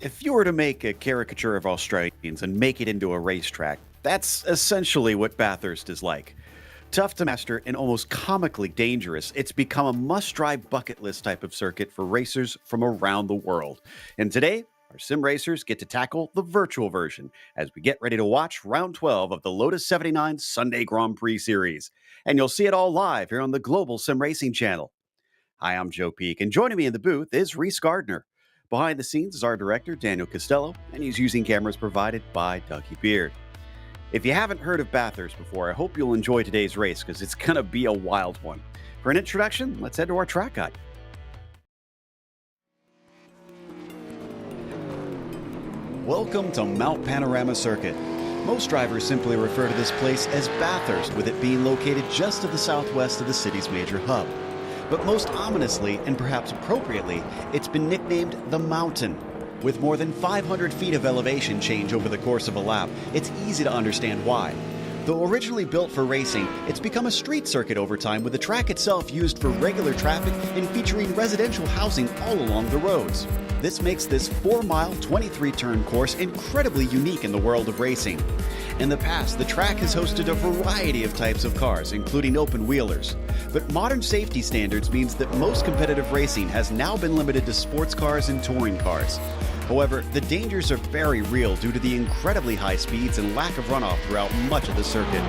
If you were to make a caricature of Australians and make it into a racetrack, that's essentially what Bathurst is like. Tough to master and almost comically dangerous, it's become a must-drive bucket list type of circuit for racers from around the world. And today, our sim racers get to tackle the virtual version as we get ready to watch round 12 of the Lotus 79 Sunday Grand Prix Series. And you'll see it all live here on the Global SimRacing Channel. Hi, I'm Joe Peak, and joining me in the booth is Reese Gardner. Behind the scenes is our director, Daniel Costello, and he's using cameras provided by Dougie Beard. If you haven't heard of Bathurst before, I hope you'll enjoy today's race because it's going to be a wild one. For an introduction, let's head to our track guide. Welcome to Mount Panorama Circuit. Most drivers simply refer to this place as Bathurst, with it being located just to the southwest of the city's major hub. But most ominously, and perhaps appropriately, it's been nicknamed the Mountain. With more than 500 feet of elevation change over the course of a lap, it's easy to understand why. Though originally built for racing, it's become a street circuit over time, with the track itself used for regular traffic and featuring residential housing all along the roads. This makes this 4-mile, 23-turn course incredibly unique in the world of racing. In the past, the track has hosted a variety of types of cars, including open-wheelers. But modern safety standards means that most competitive racing has now been limited to sports cars and touring cars. However, the dangers are very real due to the incredibly high speeds and lack of runoff throughout much of the circuit.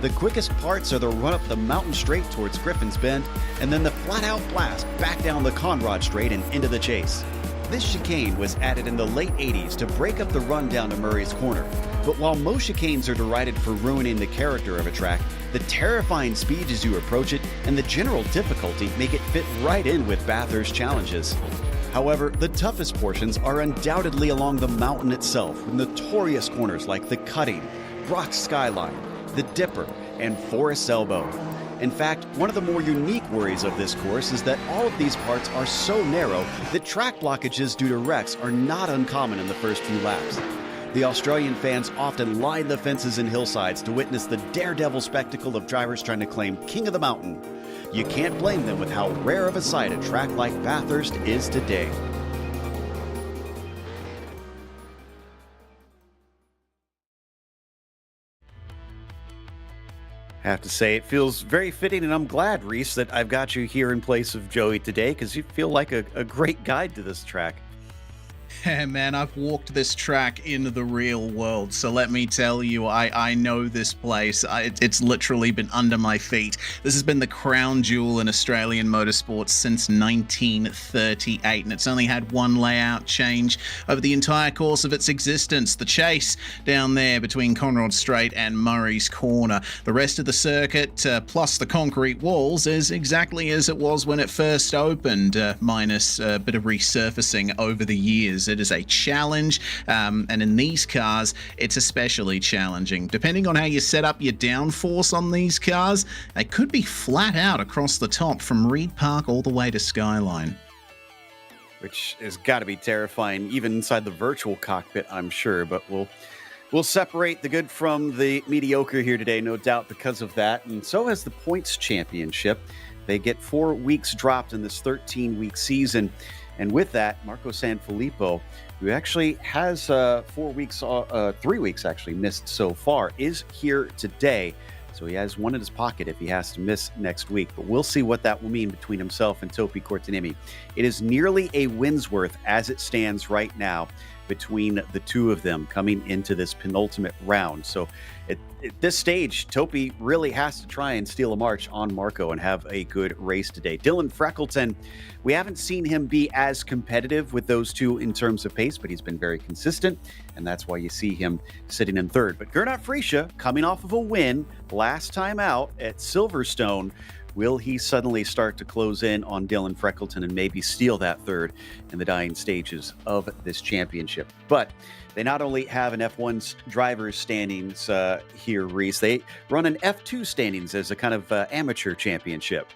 The quickest parts are the run up the mountain straight towards Griffin's Bend, and then the flat-out blast back down the Conrod Straight and into the chase. This chicane was added in the late 80s to break up the run down to Murray's Corner. But while most chicanes are derided for ruining the character of a track, the terrifying speed as you approach it and the general difficulty make it fit right in with Bathurst challenges. However, the toughest portions are undoubtedly along the mountain itself, with notorious corners like the Cutting, Brock's Skyline, the Dipper, and Forest's Elbow. In fact, one of the more unique worries of this course is that all of these parts are so narrow that track blockages due to wrecks are not uncommon in the first few laps. The Australian fans often line the fences and hillsides to witness the daredevil spectacle of drivers trying to claim King of the Mountain. You can't blame them with how rare of a sight a track like Bathurst is today. I have to say, it feels very fitting, and I'm glad, Reese, that I've got you here in place of Joey today, because you feel like a great guide to this track. Yeah, man, I've walked this track in the real world, so let me tell you, I know this place. It's literally been under my feet. This has been the crown jewel in Australian motorsports since 1938, and it's only had one layout change over the entire course of its existence. The chase down there between Conrod Straight and Murray's Corner. The rest of the circuit, plus the concrete walls, is exactly as it was when it first opened, minus a bit of resurfacing over the years. It is a challenge, and in these cars, it's especially challenging. Depending on how you set up your downforce on these cars, they could be flat out across the top from Reed Park all the way to Skyline. Which has got to be terrifying, even inside the virtual cockpit, I'm sure. But we'll separate the good from the mediocre here today, no doubt, because of that. And so has the points championship. They get 4 weeks dropped in this 13-week season. And with that, Marco Sanfilippo, who actually has 3 weeks actually missed so far, is here today. So he has one in his pocket if he has to miss next week. But we'll see what that will mean between himself and Topi Kortaniemi. It is nearly a win's worth as it stands right now between the two of them coming into this penultimate round. So at this stage, Topi really has to try and steal a march on Marco and have a good race today. Dylan Freckleton, we haven't seen him be as competitive with those two in terms of pace, but he's been very consistent, and that's why you see him sitting in third. But Gernot Frische, coming off of a win last time out at Silverstone, will he suddenly start to close in on Dylan Freckleton and maybe steal that third in the dying stages of this championship? But they not only have an F1 driver's standings here, Reese, they run an F2 standings as a kind of amateur championship.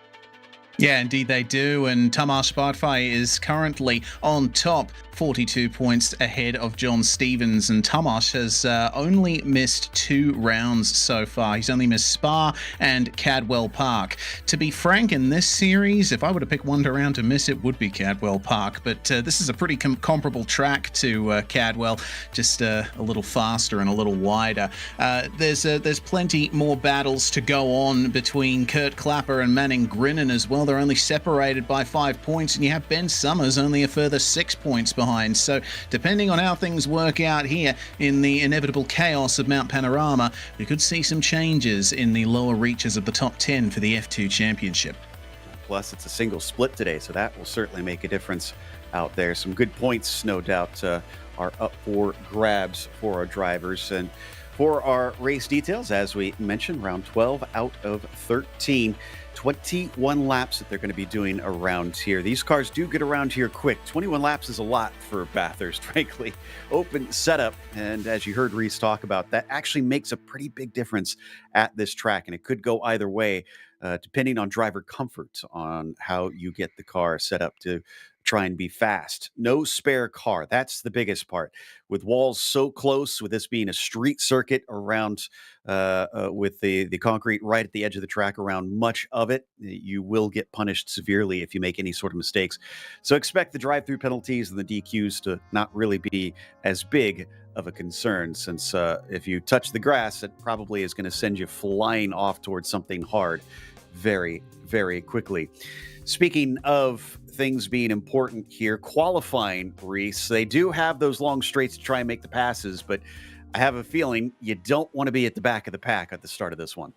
Yeah, indeed they do. And Tamás Bartfai is currently on top, 42 points ahead of John Stevens. And Tamás has only missed 2 rounds so far. He's only missed Spa and Cadwell Park. To be frank, in this series, if I were to pick one round to miss, it would be Cadwell Park. But this is a pretty comparable track to Cadwell, just a little faster and a little wider. There's plenty more battles to go on between Kurt Clapper and Manning Grinnan as well. They're only separated by 5 points, and you have Ben Summers only a further 6 points behind. So depending on how things work out here in the inevitable chaos of Mount Panorama, we could see some changes in the lower reaches of the top 10 for the F2 Championship. Plus, it's a single split today, so that will certainly make a difference out there. Some good points, no doubt, are up for grabs for our drivers. And for our race details, as we mentioned, round 12 out of 13. 21 laps that they're going to be doing around here. These cars do get around here quick. 21 laps is a lot for Bathurst, frankly. Open setup, and as you heard Reese talk about, that actually makes a pretty big difference at this track, and it could go either way, depending on driver comfort on how you get the car set up to try and be fast. No spare car. That's the biggest part. With walls so close, with this being a street circuit around, with the concrete right at the edge of the track around much of it, you will get punished severely if you make any sort of mistakes. So expect the drive-through penalties and the DQs to not really be as big of a concern, since if you touch the grass, it probably is going to send you flying off towards something hard very, very quickly. Speaking of things being important here, qualifying, Reese, they do have those long straights to try and make the passes, but I have a feeling you don't want to be at the back of the pack at the start of this one.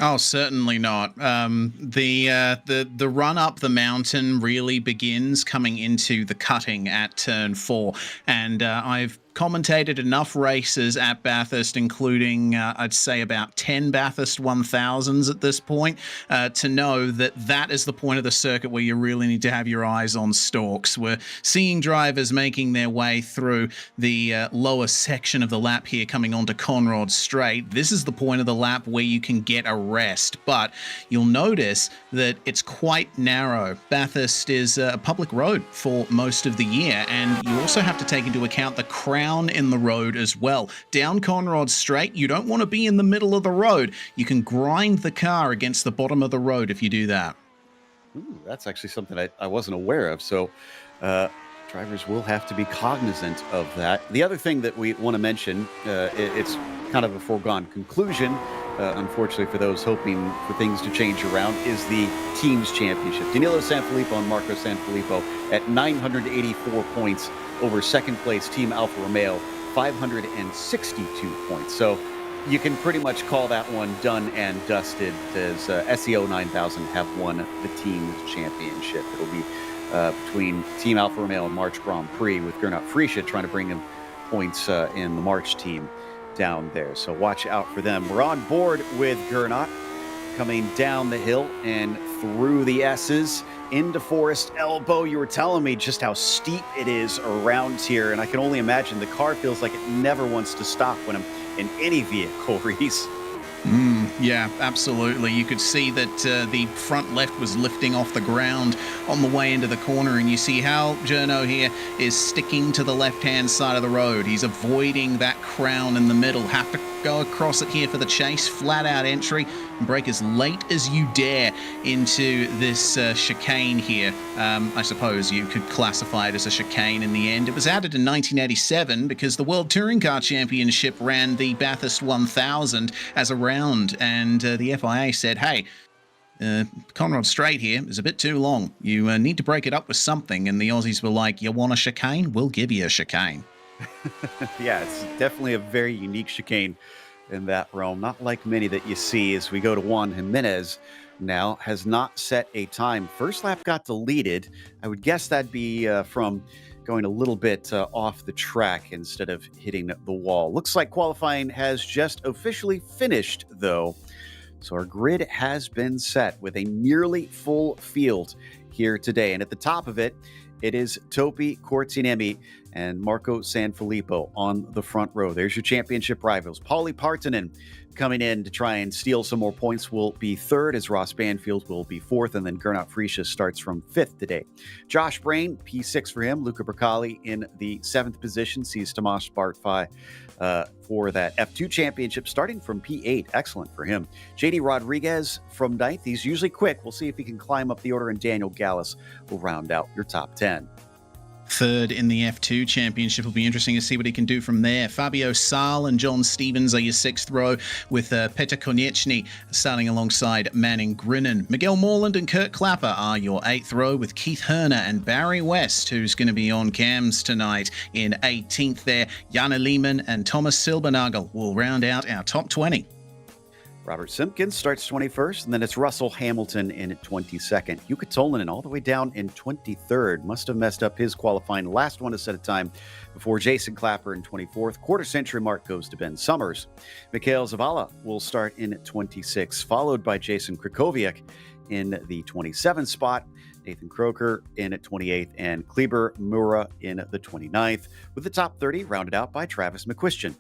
Oh, certainly not. The run up the mountain really begins coming into the cutting at turn 4, and I've commentated enough races at Bathurst, including I'd say about 10 Bathurst 1000s at this point, to know that that is the point of the circuit where you really need to have your eyes on stalks. We're seeing drivers making their way through the lower section of the lap here, coming onto Conrod Straight. This is the point of the lap where you can get a rest, but you'll notice that it's quite narrow. Bathurst is a public road for most of the year, and you also have to take into account the crown in the road as well. Down Conrod Straight, you don't want to be in the middle of the road. You can grind the car against the bottom of the road if you do that. Ooh, that's actually something I wasn't aware of. So drivers will have to be cognizant of that. The other thing that we want to mention, it's kind of a foregone conclusion, unfortunately for those hoping for things to change around, is the Teams Championship. Danilo Sanfilippo and Marco Sanfilippo at 984 points over second place Team Alfa Romeo, 562 points. So you can pretty much call that one done and dusted, as SEO 9000 have won the Teams Championship. It'll be between Team Alfa Romeo and March Grand Prix, with Gernot Friesche trying to bring in points in the March team down there. So watch out for them. We're on board with Gernot coming down the hill and through the S's into Forest Elbow. You were telling me just how steep it is around here, and I can only imagine the car feels like it never wants to stop when I'm in any vehicle, Reese. Yeah, absolutely. You could see that the front left was lifting off the ground on the way into the corner, and you see how Journo here is sticking to the left-hand side of the road. He's avoiding that crown in the middle. Have to go across it here for the chase. Flat-out entry, and brake as late as you dare into this chicane here. I suppose you could classify it as a chicane in the end. It was added in 1987 because the World Touring Car Championship ran the Bathurst 1000 as a round, and the FIA said, hey, Conrod Straight here is a bit too long. You need to break it up with something. And the Aussies were like, you want a chicane? We'll give you a chicane. Yeah, it's definitely a very unique chicane in that realm. Not like many that you see. As we go to Juan Jimenez now, has not set a time. First lap got deleted. I would guess that'd be from going a little bit off the track instead of hitting the wall. Looks like qualifying has just officially finished, though. So our grid has been set with a nearly full field here today. And at the top of it, it is Topi Kortsinemi and Marco Sanfilippo on the front row. There's your championship rivals. Paulie Partonen coming in to try and steal some more points will be third, as Ross Banfield will be fourth, and then Gernot Friesche starts from fifth today. Josh Brain, P6 for him. Luca Bracali in the seventh position, sees Tomasz Bartfai for that F2 championship starting from P8. Excellent for him. JD Rodriguez from ninth. He's usually quick. We'll see if he can climb up the order, and Daniel Gallus will round out your top 10. Third in the F2 Championship. Will be interesting to see what he can do from there. Fabio Saal and John Stevens are your sixth row, with Petr Konieczny starting alongside Manning Grinnan. Miguel Morland and Kurt Clapper are your eighth row, with Keith Herner and Barry West, who's going to be on cams tonight, in 18th there. Janne Lehmann and Thomas Silbernagel will round out our top 20. Robert Simpkins starts 21st, and then it's Russell Hamilton in 22nd. Jukka Tolinen all the way down in 23rd. Must have messed up his qualifying last one to set a time before Jason Clapper in 24th. Quarter century mark goes to Ben Summers. Mikhail Zavala will start in 26th, followed by Jason Krakowiak in the 27th spot. Nathan Croker in at 28th, and Kleber Mura in the 29th, with the top 30 rounded out by Travis McQuistion.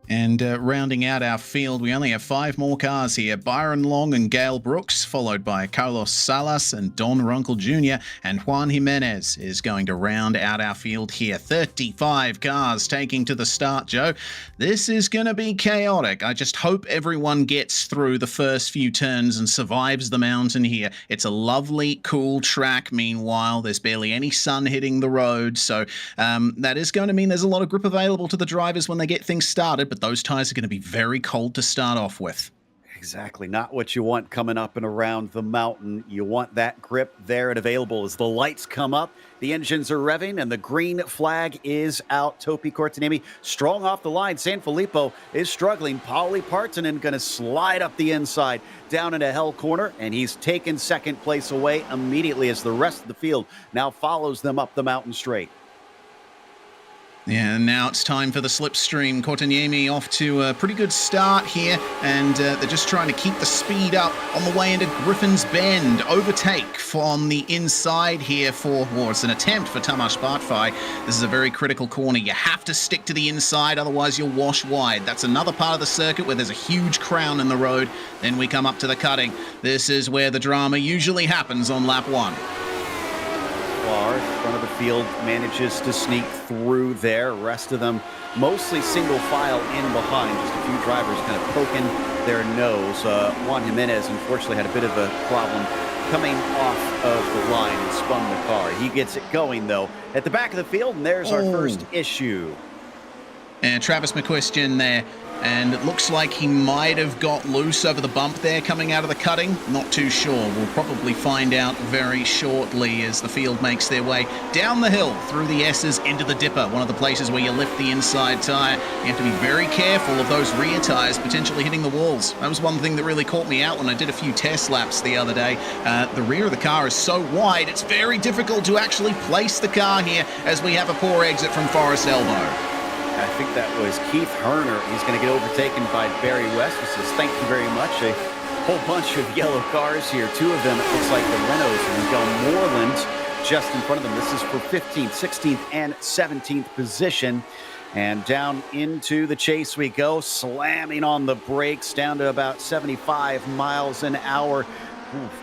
And rounding out our field, we only have 5 more cars here. Byron Long and Gail Brooks, followed by Carlos Salas and Don Runkle Jr. And Juan Jimenez is going to round out our field here. 35 cars taking to the start, Joe. This is going to be chaotic. I just hope everyone gets through the first few turns and survives the mountain here. It's a lovely, cool track. Meanwhile, there's barely any sun hitting the road. So that is going to mean there's a lot of grip available to the drivers when they get things started. But those tires are going to be very cold to start off with. Exactly. Not what you want coming up and around the mountain. You want that grip there and available as the lights come up, the engines are revving, and the green flag is out. Topi Kortaniemi strong off the line. Sanfilippo is struggling. Paulie Partonen going to slide up the inside down into hell corner, and he's taken second place away immediately as the rest of the field now follows them up the mountain straight. Yeah, and now it's time for the slipstream. Kortaniemi off to a pretty good start here, and they're just trying to keep the speed up on the way into Griffin's Bend. Overtake on the inside here for, or it's an attempt for Tomasz Bartfai. This is a very critical corner. You have to stick to the inside, otherwise you'll wash wide. That's another part of the circuit where there's a huge crown in the road. Then we come up to the cutting. This is where the drama usually happens on lap 1. Front of the field manages to sneak through there. Rest of them mostly single file in behind. Just a few drivers kind of poking their nose. Juan Jimenez unfortunately had a bit of a problem coming off of the line and spun the car. He gets it going though at the back of the field, and there's our first issue. And Travis McQuistion there. And it looks like he might have got loose over the bump there coming out of the cutting. Not too sure. We'll probably find out very shortly as the field makes their way down the hill through the S's into the dipper, one of the places where you lift the inside tyre. You have to be very careful of those rear tyres potentially hitting the walls. That was one thing that really caught me out when I did a few test laps the other day. The rear of the car is so wide, it's very difficult to actually place the car here as we have a poor exit from Forest Elbow. I think that was Keith Herner. He's going to get overtaken by Barry West, who says, thank you very much. A whole bunch of yellow cars here. 2 of them, it looks like the Renaults, and Miguel Moreland just in front of them. This is for 15th, 16th, and 17th position. And down into the chase we go, slamming on the brakes down to about 75 miles an hour.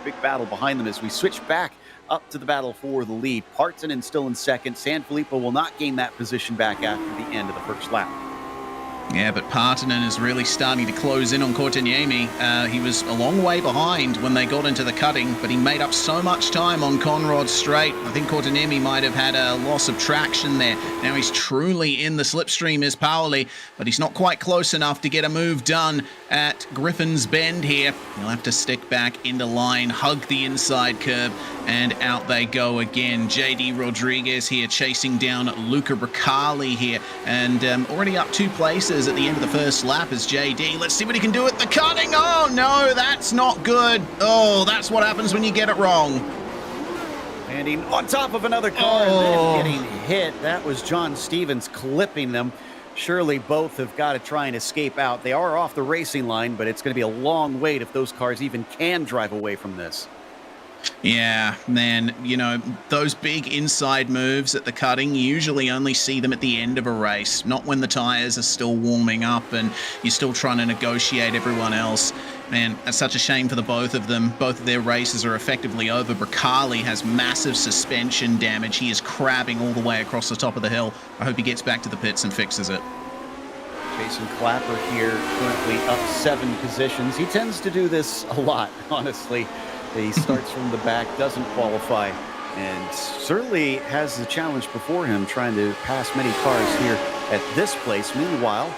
Big battle behind them as we switch back up to the battle for the lead. Partonen still in second. Sanfilippo will not gain that position back after the end of the first lap. Yeah, but Partonen is really starting to close in on Kortaniemi. He was a long way behind when they got into the cutting, but he made up so much time on Conrod Straight. I think Kortaniemi might have had a loss of traction there. Now he's truly in the slipstream is Pauli, but he's not quite close enough to get a move done at Griffin's Bend here. He'll have to stick back into line, hug the inside curb, and out they go again. JD Rodriguez here chasing down Luca Bracali here, and already up 2 places at the end of the first lap is JD. Let's see what he can do at the cutting. Oh no, that's not good. Oh, that's what happens when you get it wrong. Landing on top of another car and then getting hit. That was John Stevens clipping them. Surely both have got to try and escape out. They are off the racing line, but it's going to be a long wait if those cars even can drive away from this. Yeah, man, you know, those big inside moves at the cutting, you usually only see them at the end of a race, not when the tyres are still warming up and you're still trying to negotiate everyone else. Man, that's such a shame for the both of them. Both of their races are effectively over. Bracali has massive suspension damage. He is crabbing all the way across the top of the hill. I hope he gets back to the pits and fixes it. Jason Clapper here, currently up 7 positions. He tends to do this a lot, honestly. He starts from the back, doesn't qualify, and certainly has the challenge before him trying to pass many cars here at this place. Meanwhile,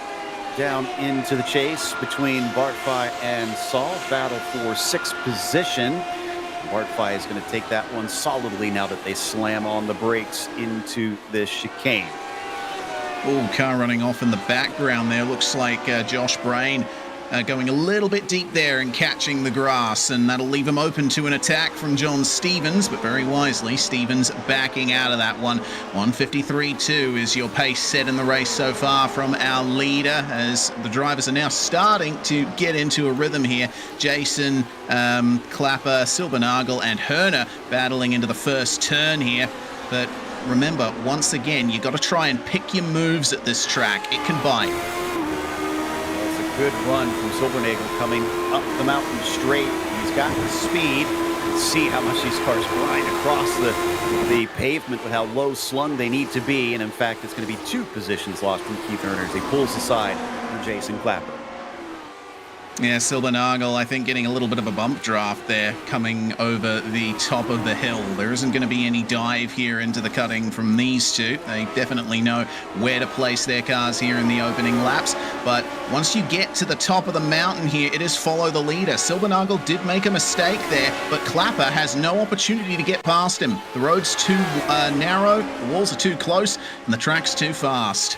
down into the chase between Bartfi and Saul. Battle for 6th position. Bartfi is going to take that one solidly now that they slam on the brakes into this chicane. Oh, car running off in the background there. Looks like Josh Brain going a little bit deep there and catching the grass, and that'll leave him open to an attack from John Stevens, but very wisely, Stevens backing out of that one. 1:53.2 is your pace set in the race so far from our leader, as the drivers are now starting to get into a rhythm here. Jason, Clapper, Silbernagel and Herner battling into the first turn here, but remember, once again, you've got to try and pick your moves at this track. It can bite. Good run from Silbernagel coming up the mountain straight. He's got the speed. See how much these cars grind across the pavement with how low slung they need to be. And in fact, it's going to be 2 positions lost from Keith Erner as he pulls aside for Jason Clapper. Yeah, Silbernagel, I think, getting a little bit of a bump draft there coming over the top of the hill. There isn't going to be any dive here into the cutting from these two. They definitely know where to place their cars here in the opening laps. But once you get to the top of the mountain here, it is follow the leader. Silbernagel did make a mistake there, but Clapper has no opportunity to get past him. The road's too narrow, the walls are too close, and the track's too fast.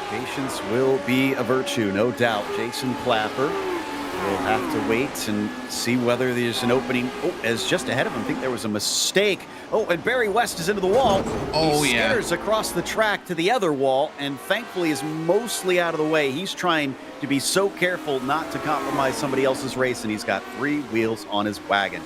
Patience will be a virtue, no doubt. Jason Clapper will have to wait and see whether there's an opening. Oh, as just ahead of him, I think there was a mistake. Oh, and Barry West is into the wall. Oh, he yeah. skitters across the track to the other wall, and thankfully is mostly out of the way. He's trying to be so careful not to compromise somebody else's race, and he's got 3 wheels on his wagon.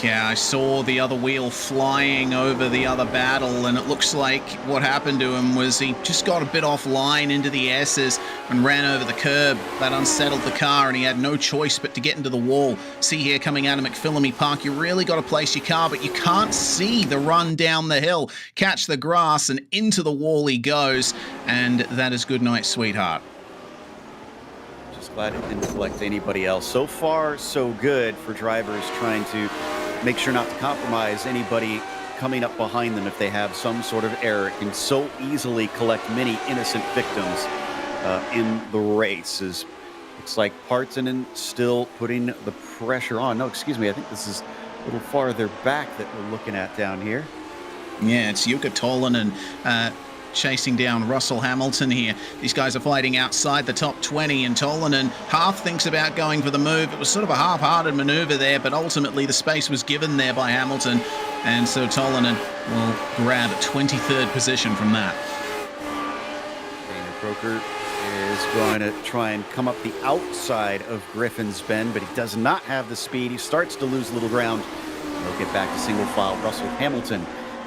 Yeah, I saw the other wheel flying over the other battle, and it looks like what happened to him was he just got a bit offline into the S's and ran over the curb. That unsettled the car, and he had no choice but to get into the wall. See here, coming out of McPhillamy Park, you really got to place your car, but you can't see the run down the hill. Catch the grass, and into the wall he goes, and that is good night, sweetheart. Just glad it didn't collect anybody else. So far, so good for drivers trying to make sure not to compromise anybody coming up behind them if they have some sort of error. It can so easily collect many innocent victims in the race. Looks like Partonen still putting the pressure on. No, excuse me, I think this is a little farther back that we're looking at down here. Yeah, it's Jukka Tolvanen chasing down Russell Hamilton here. These guys are fighting outside the top 20, and Tolvanen half thinks about going for the move. It was sort of a half-hearted maneuver there, but ultimately the space was given there by Hamilton, and so Tolvanen will grab a 23rd position from that. Dana Croker is going to try and come up the outside of Griffin's Bend, but he does not have the speed. He starts to lose a little ground. He'll get back to single file. Russell Hamilton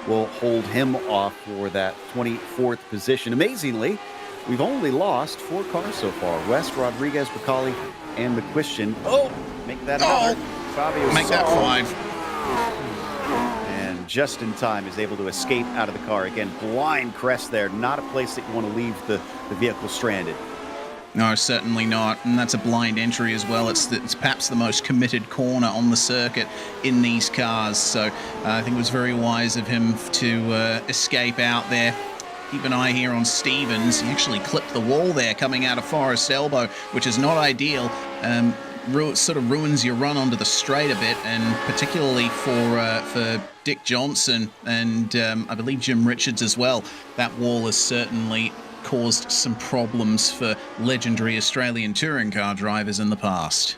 will hold him off for that 24th position. Amazingly, we've only lost 4 cars so far. West, Rodriguez, Bacali, and McQuistion. Oh, make that another. Fabio Make that 5. And just in time is able to escape out of the car. Again, blind crest there. Not a place that you want to leave the vehicle stranded. No, certainly not, and that's a blind entry as well. It's perhaps the most committed corner on the circuit in these cars, so I think it was very wise of him to escape out there. Keep an eye here on Stevens. He actually clipped the wall there coming out of Forest Elbow, which is not ideal. Sort of ruins your run onto the straight a bit, and particularly for Dick Johnson and I believe Jim Richards as well. That wall has certainly caused some problems for legendary Australian touring car drivers in the past.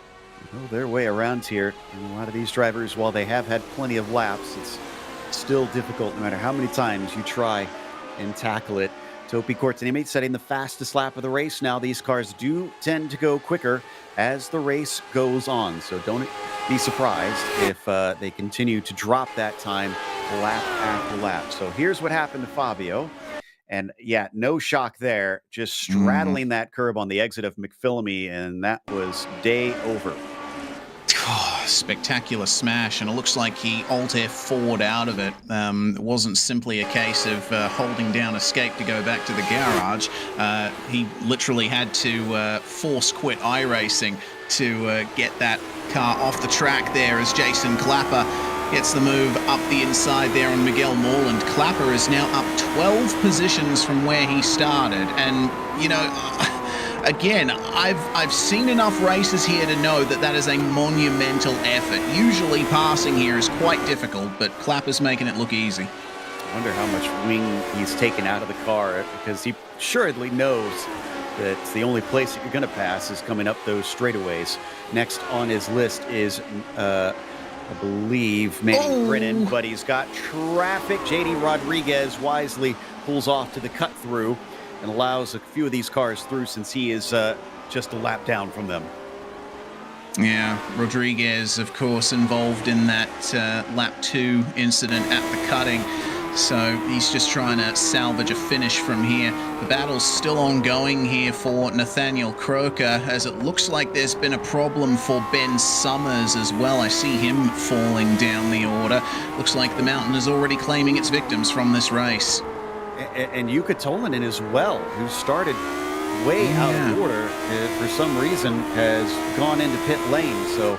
Well, their way around here, and a lot of these drivers, while they have had plenty of laps, it's still difficult no matter how many times you try and tackle it. Topi Korteniemi setting the fastest lap of the race. Now these cars do tend to go quicker as the race goes on, so don't be surprised if they continue to drop that time lap after lap. So here's what happened to Fabio. And yeah, no shock there, just straddling that curb on the exit of McPhillamy, and that was day over. Spectacular smash, and it looks like he alt F4'd out of it. It wasn't simply a case of holding down escape to go back to the garage. He literally had to force quit iRacing to get that car off the track there as Jason Clapper gets the move up the inside there on Miguel Morland. Clapper is now up 12 positions from where he started, and you know, again, I've seen enough races here to know that that is a monumental effort. Usually passing here is quite difficult, but Clapper's making it look easy. I wonder how much wing he's taken out of the car, because he assuredly knows that the only place that you're going to pass is coming up those straightaways. Next on his list is, I believe, Manny Brennan, but he's got traffic. JD Rodriguez wisely pulls off to the cut through and allows a few of these cars through, since he is just a lap down from them. Yeah, Rodriguez, of course, involved in that lap 2 incident at the cutting. So he's just trying to salvage a finish from here. The battle's still ongoing here for Nathaniel Croker, as it looks like there's been a problem for Ben Summers as well. I see him falling down the order. Looks like the mountain is already claiming its victims from this race. And Jukka Tolvanen as well, who started way out of order, for some reason has gone into pit lane. So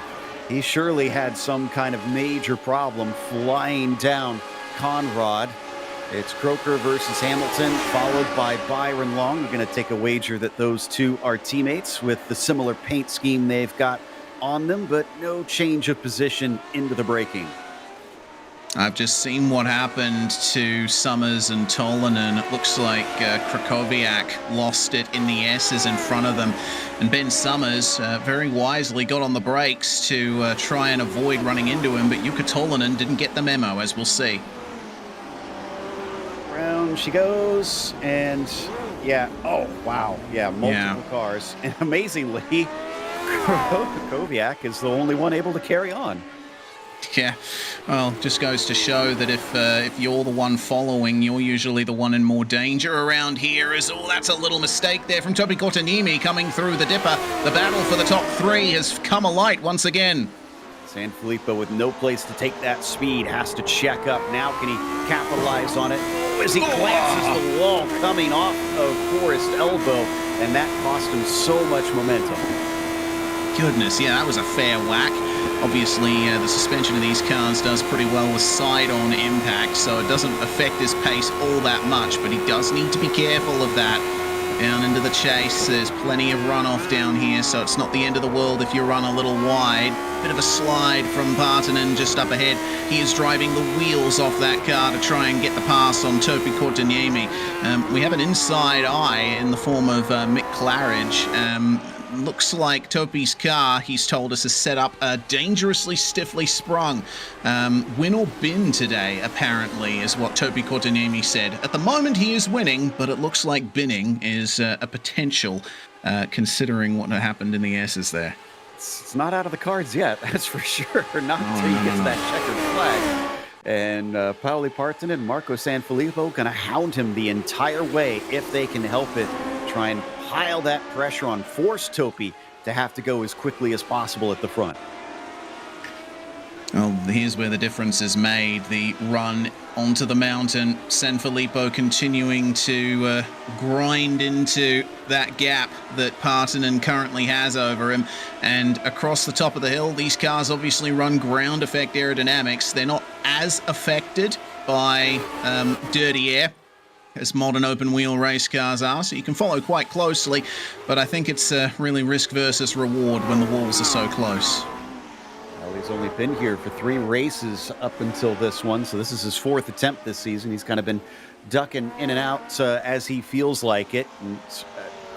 he surely had some kind of major problem flying down Conrad. It's Croker versus Hamilton, followed by Byron Long. We're going to take a wager that those two are teammates with the similar paint scheme they've got on them, but no change of position into the braking. I've just seen what happened to Summers and Tolvanen. It looks like Krakowiak lost it in the S's in front of them. And Ben Summers very wisely got on the brakes to try and avoid running into him, but Jukka Tolvanen didn't get the memo, as we'll see. Round she goes, and yeah, oh, wow. Yeah, multiple cars. And amazingly, Krakowiak is the only one able to carry on. Yeah, well, just goes to show that if you're the one following, you're usually the one in more danger around here. That's a little mistake there from Topi Korteniemi coming through the dipper. The battle for the top 3 has come alight once again. Sanfilippo, with no place to take that speed, has to check up. Now can he capitalize on it? As he glances the wall coming off of Forrest Elbow, and that cost him so much momentum. Goodness, yeah, that was a fair whack. Obviously, the suspension of these cars does pretty well with side-on impact, so it doesn't affect his pace all that much, but he does need to be careful of that. Down into the chase, there's plenty of runoff down here, so it's not the end of the world if you run a little wide. Bit of a slide from Partanen just up ahead. He is driving the wheels off that car to try and get the pass on Topi Korteniemi. We have an inside eye in the form of Mick Claridge. Looks like Topi's car, he's told us, is set up dangerously stiffly sprung. Win or bin today, apparently, is what Topi Korteniemi said. At the moment, he is winning, but it looks like binning is a potential, considering what happened in the S's there. It's not out of the cards yet, that's for sure. Not until he gets that checkered flag. And Pauli Partanen and Marco Sanfilippo going to hound him the entire way, if they can help it. Try and pile that pressure on, force Topi to have to go as quickly as possible at the front. Well, here's where the difference is made. The run onto the mountain. Sanfilippo continuing to grind into that gap that Partanen currently has over him. And across the top of the hill, these cars obviously run ground effect aerodynamics. They're not as affected by dirty air as modern open wheel race cars are, so you can follow quite closely, but I think it's really risk versus reward when the walls are so close. Well, he's only been here for 3 races up until this one, so this is his 4th attempt this season. He's kind of been ducking in and out as he feels like it. And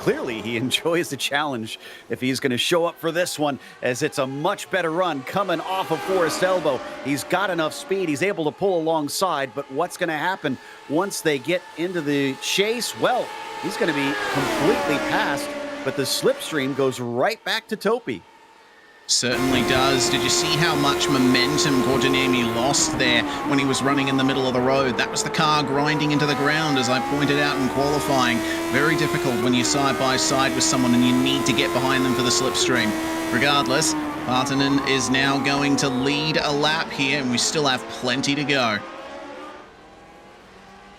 clearly he enjoys the challenge if he's going to show up for this one, as it's a much better run coming off of Forest Elbow. He's got enough speed. He's able to pull alongside, but what's going to happen once they get into the chase? Well, he's going to be completely passed, but the slipstream goes right back to Topi. Certainly does. Did you see how much momentum Gordonemi lost there when he was running in the middle of the road? That was the car grinding into the ground, as I pointed out in qualifying. Very difficult when you're side by side with someone and you need to get behind them for the slipstream. Regardless, Partanen is now going to lead a lap here, and we still have plenty to go.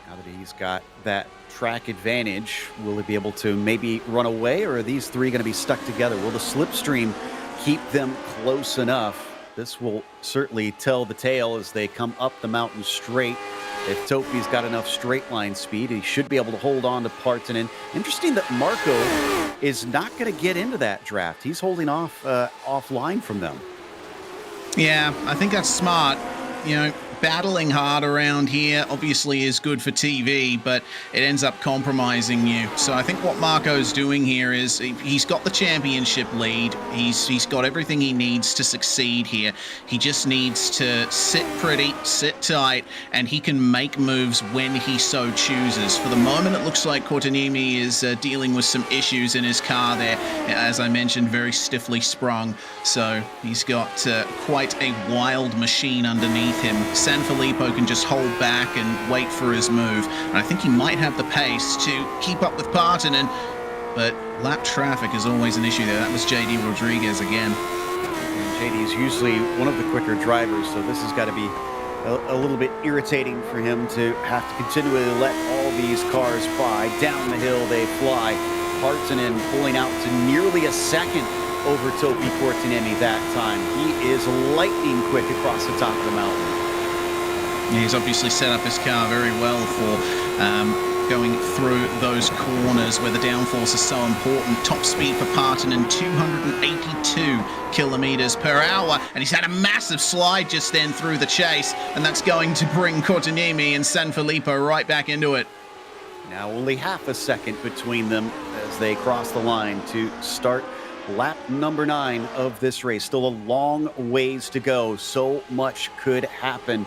Now that he's got that track advantage, will he be able to maybe run away, or are these three going to be stuck together? Will the slipstream keep them close enough? This will certainly tell the tale as they come up the mountain straight. If Topi's got enough straight line speed, he should be able to hold on to Partanen. Interesting that Marco is not going to get into that draft. He's holding off offline from them. Yeah, I think that's smart. You know, battling hard around here obviously is good for TV, but it ends up compromising you. So I think what Marco's doing here is he's got the championship lead. He's got everything he needs to succeed here. He just needs to sit pretty, sit tight, and he can make moves when he so chooses. For the moment, it looks like Courtnimi is dealing with some issues in his car there. As I mentioned, very stiffly sprung. So he's got quite a wild machine underneath him. Sanfilippo can just hold back and wait for his move. And I think he might have the pace to keep up with Partanen, but lap traffic is always an issue there. That was JD Rodriguez again. And JD is usually one of the quicker drivers, so this has got to be a little bit irritating for him to have to continually let all these cars by. Down the hill they fly. Partanen pulling out to nearly a second over Topi Courtnimi that time. He is lightning quick across the top of the mountain. Yeah, he's obviously set up his car very well for going through those corners where the downforce is so important. Top speed for Partanen, 282 kilometers per hour, and he's had a massive slide just then through the chase, and that's going to bring Courtnimi and Sanfilippo right back into it. Now only half a second between them as they cross the line to start lap number 9 of this race. Still a long ways to go. So much could happen,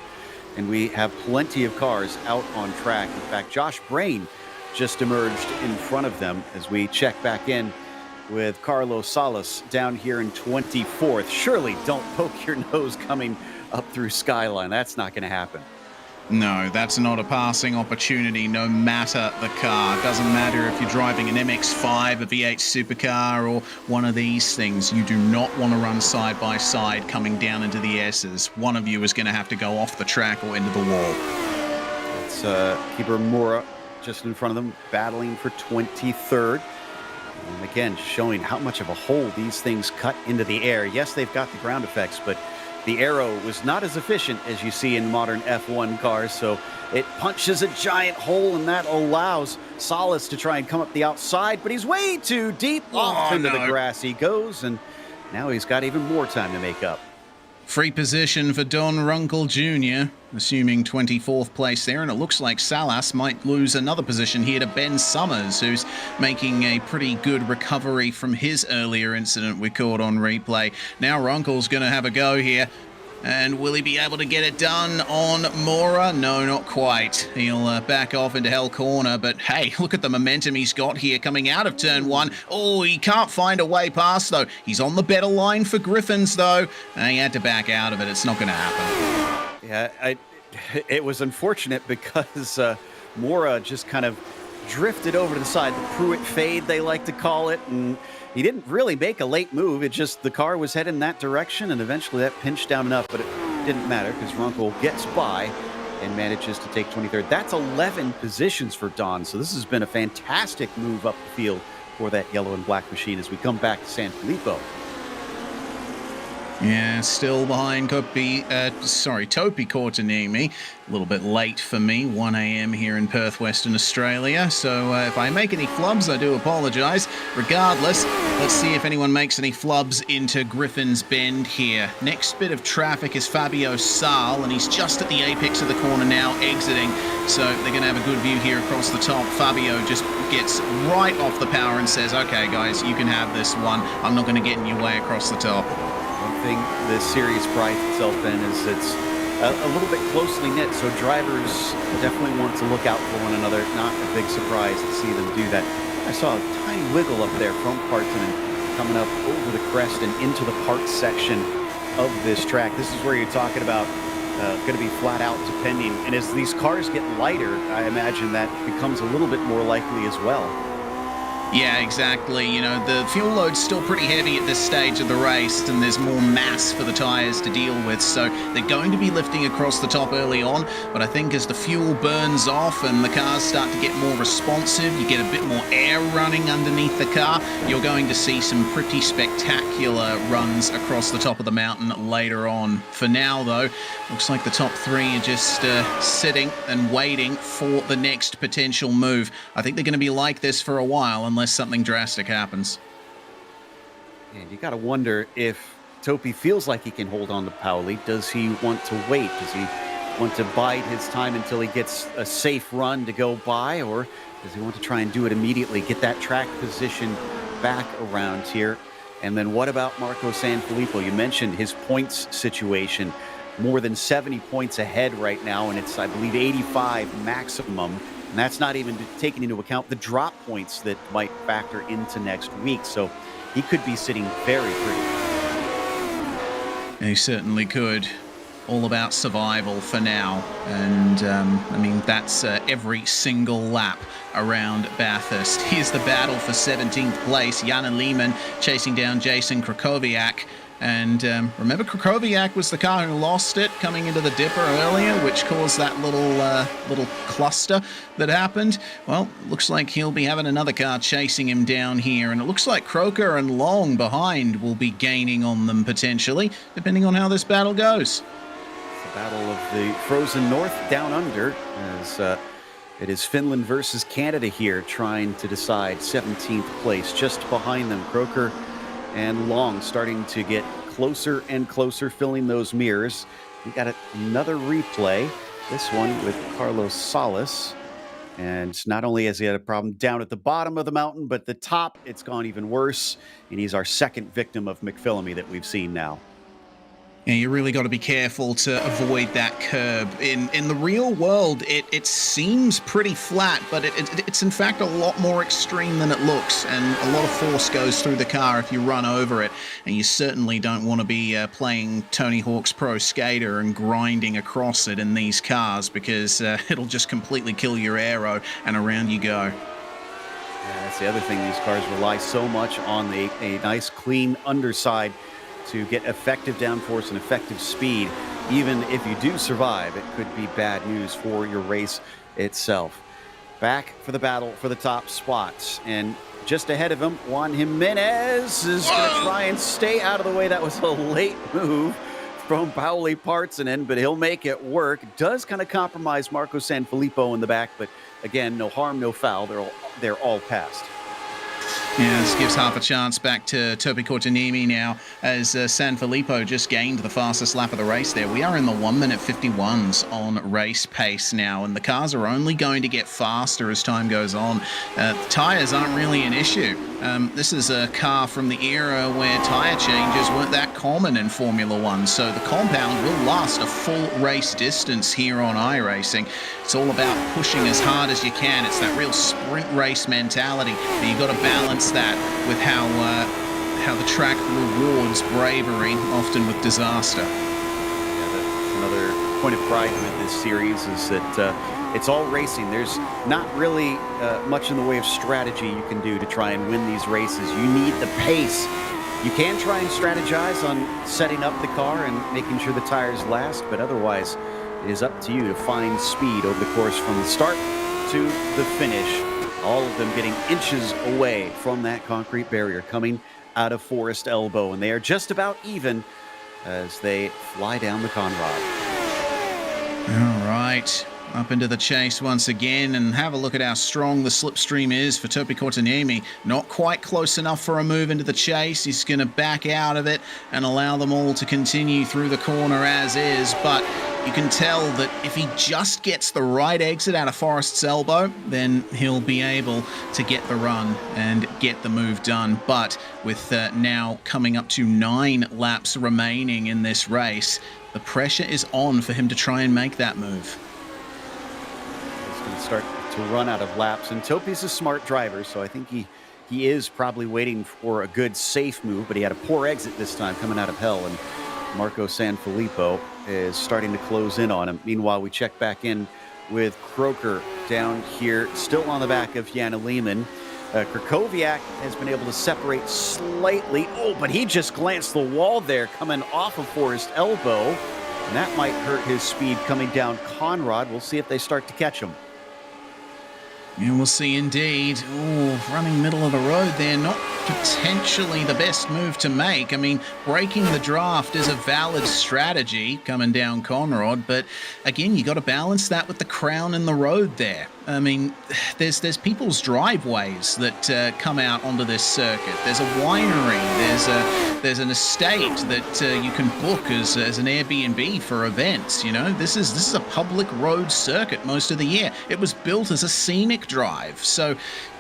and we have plenty of cars out on track. In fact, Josh Brain just emerged in front of them as we check back in with Carlos Salas down here in 24th. Surely don't poke your nose coming up through Skyline. That's not going to happen. No, that's not a passing opportunity, no matter the car. It doesn't matter if you're driving an MX-5, a V8 supercar, or one of these things. You do not want to run side by side coming down into the S's. One of you is going to have to go off the track or into the wall. It's Kimura just in front of them, battling for 23rd. And again, showing how much of a hole these things cut into the air. Yes, they've got the ground effects, but the aero was not as efficient as you see in modern F1 cars, so it punches a giant hole, and that allows Salas to try and come up the outside, but he's way too deep. Off into the grass he goes, and now he's got even more time to make up. Free position for Don Runkle Jr., assuming 24th place there, and it looks like Salas might lose another position here to Ben Summers, who's making a pretty good recovery from his earlier incident we caught on replay. Now Runkle's going to have a go here. And will he be able to get it done on Mora? No, not quite. He'll back off into Hell Corner, but hey, look at the momentum he's got here coming out of turn 1. Oh, he can't find a way past, though. He's on the better line for Griffins, though. He had to back out of it. It's not going to happen. Yeah, it was unfortunate because Mora just kind of drifted over to the side. The Pruitt fade, they like to call it, and he didn't really make a late move. It just, the car was heading that direction, and eventually that pinched down enough, but it didn't matter because Runkle gets by and manages to take 23rd. That's 11 positions for Don, so this has been a fantastic move up the field for that yellow and black machine as we come back to San Filippo. Yeah, still behind Topi Kortanimi. A little bit late for me, 1 a.m. here in Perth, Western Australia. So if I make any flubs, I do apologise. Regardless, let's see if anyone makes any flubs into Griffin's Bend here. Next bit of traffic is Fabio Sal, and he's just at the apex of the corner now, exiting. So they're going to have a good view here across the top. Fabio just gets right off the power and says, okay, guys, you can have this one. I'm not going to get in your way across the top. One thing this series prides itself in is it's a little bit closely knit, so drivers definitely want to look out for one another. Not a big surprise to see them do that. I saw a tiny wiggle up there from Parton coming up over the crest and into the parts section of this track. This is where you're talking about going to be flat out depending. And as these cars get lighter, I imagine that becomes a little bit more likely as well. Yeah, exactly. You know, the fuel load's still pretty heavy at this stage of the race, and there's more mass for the tyres to deal with, so they're going to be lifting across the top early on, but I think as the fuel burns off and the cars start to get more responsive, you get a bit more air running underneath the car, you're going to see some pretty spectacular runs across the top of the mountain later on. For now, though, looks like the top three are just sitting and waiting for the next potential move. I think they're going to be like this for a while, unless something drastic happens. And you got to wonder if Topi feels like he can hold on to Pauli. Does he want to wait? Does he want to bide his time until he gets a safe run to go by? Or does he want to try and do it immediately, get that track position back around here? And then what about Marco Sanfilippo? You mentioned his points situation. More than 70 points ahead right now, and it's, I believe, 85 maximum. And that's not even taking into account the drop points that might factor into next week. So he could be sitting very pretty. He certainly could. All about survival for now. And, I mean, that's every single lap around Bathurst. Here's the battle for 17th place. Jana Lehmann chasing down Jason Krakowiak. And remember, Krakowiak was the car who lost it coming into the dipper earlier, which caused that little cluster that happened. Well, looks like he'll be having another car chasing him down here, and it looks like Croker and Long behind will be gaining on them potentially, depending on how this battle goes. It's the battle of the frozen north down under, as it is Finland versus Canada here, trying to decide 17th place. Just behind them, Croker and Long starting to get closer and closer, filling those mirrors. We got another replay, this one with Carlos Salas. And not only has he had a problem down at the bottom of the mountain, but the top, it's gone even worse. And he's our second victim of McPhillamy that we've seen now. Yeah, you really got to be careful to avoid that curb. In the real world, it seems pretty flat, but it's in fact a lot more extreme than it looks, and a lot of force goes through the car if you run over it, and you certainly don't want to be playing Tony Hawk's Pro Skater and grinding across it in these cars, because it'll just completely kill your aero, and around you go. Yeah, that's the other thing. These cars rely so much on a nice, clean underside to get effective downforce and effective speed. Even if you do survive, it could be bad news for your race itself. Back for the battle for the top spots, and just ahead of him, Juan Jimenez is going to try and stay out of the way. That was a late move from Pauli Partsinen, but he'll make it work. Does kind of compromise Marco Sanfilippo in the back, but again, no harm, no foul. They're all passed. Yeah, this gives half a chance back to Topi Kortanimi now, as Sanfilippo just gained the fastest lap of the race there. We are in the 1:51s on race pace now, and the cars are only going to get faster as time goes on. The tyres aren't really an issue. This is a car from the era where tyre changes weren't that common in Formula One, so the compound will last a full race distance here on iRacing. It's all about pushing as hard as you can. It's that real sprint race mentality, but you've got to balance that with how the track rewards bravery, often with disaster. Yeah, that's another point of pride with this series, is that it's all racing. There's not really much in the way of strategy you can do to try and win these races. You need the pace. You can try and strategize on setting up the car and making sure the tires last, but otherwise it is up to you to find speed over the course from the start to the finish. All of them getting inches away from that concrete barrier coming out of Forest Elbow, and they are just about even as they fly down the Conrod. All right, up into the chase once again, and have a look at how strong the slipstream is for Topi Kortaniemi. Not quite close enough for a move into the chase. He's going to back out of it and allow them all to continue through the corner as is, but you can tell that if he just gets the right exit out of Forrest's elbow, then he'll be able to get the run and get the move done. But with now coming up to 9 laps remaining in this race, the pressure is on for him to try and make that move. He's going to start to run out of laps, and Topi's a smart driver, so I think he is probably waiting for a good safe move, but he had a poor exit this time coming out of hell, and Marco Sanfilippo is starting to close in on him. Meanwhile, we check back in with Croker down here, still on the back of Jana Lehman. Krakowiak has been able to separate slightly. Oh, but he just glanced the wall there coming off of Forrest's elbow, and that might hurt his speed coming down Conrod. We'll see if they start to catch him. Yeah, we'll see indeed. Oh, running middle of the road there, not potentially the best move to make. I mean, breaking the draft is a valid strategy coming down Conrod, but again, you got to balance that with the crown in the road there. I mean, there's people's driveways that come out onto this circuit. There's a winery. There's an estate that you can book as an Airbnb for events. You know, this is a public road circuit most of the year. It was built as a scenic drive, so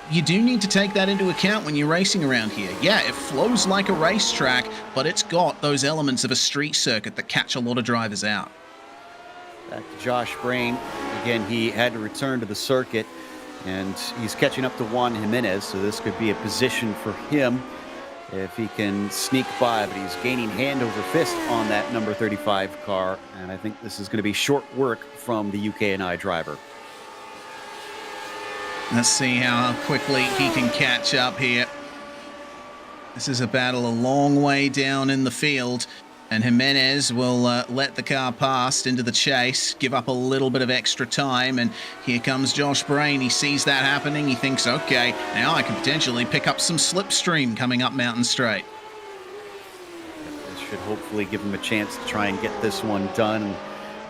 you do need to take that into account when you're racing around here. Yeah, it flows like a racetrack, but it's got those elements of a street circuit that catch a lot of drivers out. Back to Josh Brain. Again, he had to return to the circuit, and he's catching up to Juan Jimenez, so this could be a position for him if he can sneak by, but he's gaining hand over fist on that number 35 car, and I think this is going to be short work from the UKNI driver. Let's see how quickly he can catch up here. This is a battle a long way down in the field, and Jimenez will let the car pass into the chase, give up a little bit of extra time, and here comes Josh Brain. He sees that happening. He thinks, okay, now I can potentially pick up some slipstream coming up Mountain Straight. This should hopefully give him a chance to try and get this one done and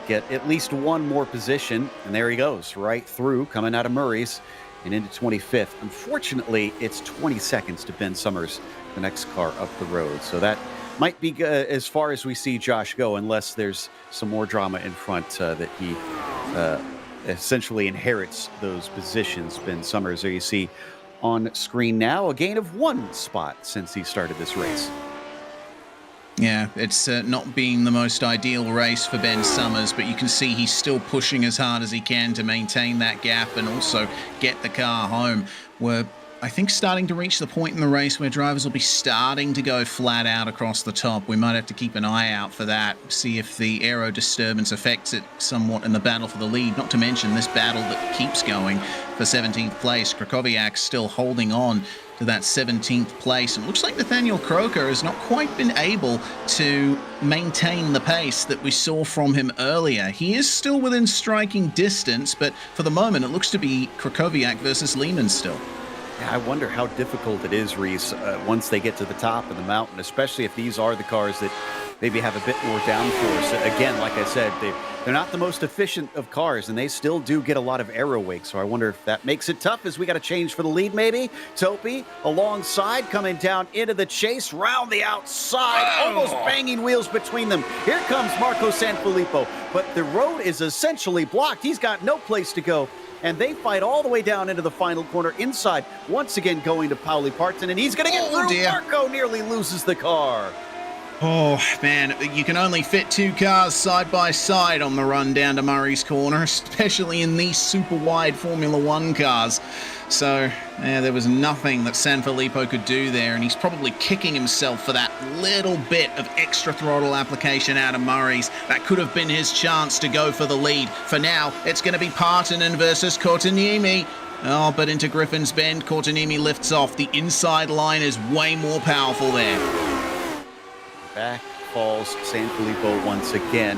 get at least one more position, and there he goes, right through, coming out of Murray's and into 25th. Unfortunately, it's 20 seconds to Ben Summers, the next car up the road, so that might be as far as we see Josh go, unless there's some more drama in front that he essentially inherits those positions. Ben Summers, there you see on screen now, a gain of 1 spot since he started this race. Yeah, it's not being the most ideal race for Ben Summers, but you can see he's still pushing as hard as he can to maintain that gap and also get the car home. We're, I think, starting to reach the point in the race where drivers will be starting to go flat out across the top. We might have to keep an eye out for that, see if the aero disturbance affects it somewhat in the battle for the lead, not to mention this battle that keeps going for 17th place. Krakowiak still holding on to that 17th place. And it looks like Nathaniel Croker has not quite been able to maintain the pace that we saw from him earlier. He is still within striking distance, but for the moment it looks to be Krakowiak versus Lehman still. Yeah, I wonder how difficult it is, Reese, once they get to the top of the mountain, especially if these are the cars that maybe have a bit more downforce. Again, like I said, they're not the most efficient of cars, and they still do get a lot of aero wake, so I wonder if that makes it tough as we got to change for the lead, maybe. Topi alongside, coming down into the chase, round the outside, almost banging wheels between them. Here comes Marco Sanfilippo, but the road is essentially blocked. He's got no place to go, and they fight all the way down into the final corner inside, once again going to Pauli Parton, and he's going to get through. Dear. Marco nearly loses the car. Oh, man, you can only fit 2 cars side by side on the run down to Murray's Corner, especially in these super wide Formula One cars. So, yeah, there was nothing that Sanfilippo could do there, and he's probably kicking himself for that little bit of extra throttle application out of Murray's. That could have been his chance to go for the lead. For now, it's going to be Partanen versus Kortaniemi. Oh, but into Griffin's Bend, Kortaniemi lifts off. The inside line is way more powerful there. Back falls Sanfilippo once again,